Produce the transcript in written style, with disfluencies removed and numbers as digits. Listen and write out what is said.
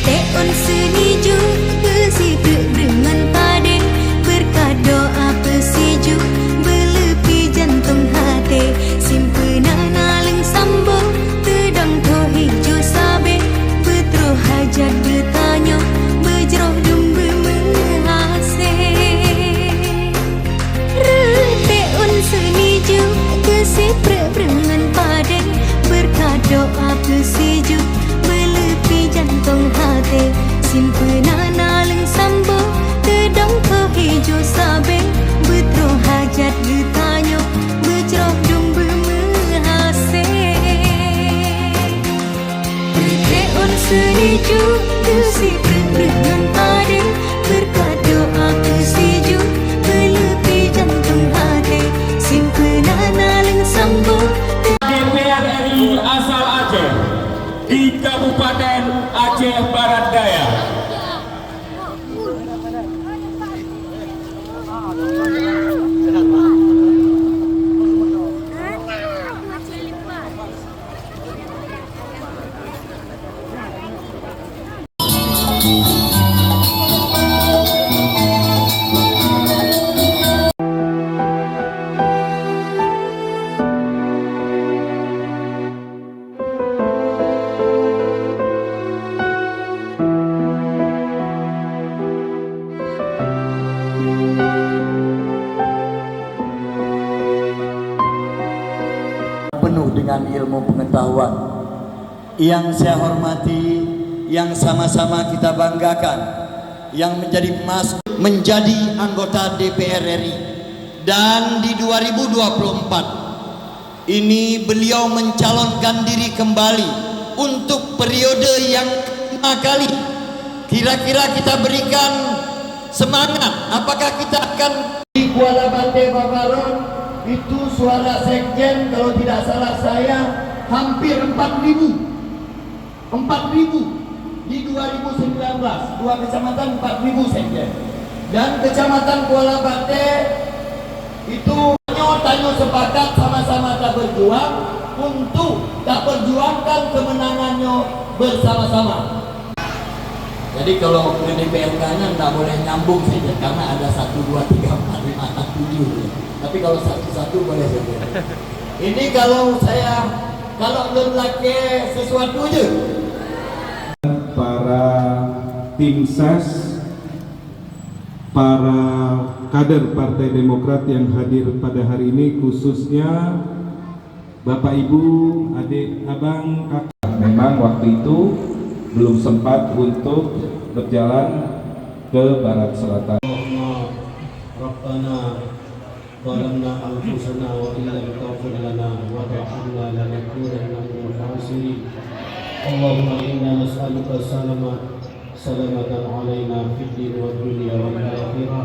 Teon seniju besitu dengan pade, berkat doa pesiju belepi jantung hati. Simpenan aleng sambo tedang to hijau sabe, betro hajat bertanya bejroh dumbe menghase. Teon seniju kesipre dengan pade, berkat doa pesiju belepi jantung hati. Simpenan aleng sambo tedang ke hijau sabe, betro hajat ditanya bejroh dumbe menghase. Teon seniju kesipre dengan pade, berkat doa pesiju belepi jantung hati. Simpenan aleng sambo DPR RI asal Aceh di Kabupaten Aceh Barat Daya. Penuh dengan ilmu pengetahuan yang saya hormati, yang sama-sama kita banggakan, yang menjadi anggota DPR RI. Dan di 2024 ini beliau mencalonkan diri kembali untuk periode yang kelima kali. Kira-kira kita berikan semangat, apakah kita akan di Kuala Bante Babaron? Itu suara sekjen kalau tidak salah saya hampir 4.000 di 2019, dua kecamatan 4.000 sekjen. Dan kecamatan Kuala Bate itu tanya sepakat sama-sama tak berjuang untuk tak perjuangkan kemenangannya bersama-sama. Jadi kalau ke DPRK-nya tidak boleh nyambung saja karena ada 1, 2, 3, 4, 5, 6, 7. Tapi kalau satu-satu boleh saja. Ini kalau belum lagi sesuatu aja. Para tim ses, para kader Partai Demokrat yang hadir pada hari ini, khususnya Bapak Ibu, adik, abang, kakak. Memang waktu itu belum sempat untuk berjalan ke barat selatan. ظلمنا أنفسنا وإن لم تغفر لنا وترحمنا لنكونن من الخاسرين. اللهم إنا نسألك سلامة علينا في الدين والدنيا والآخرة.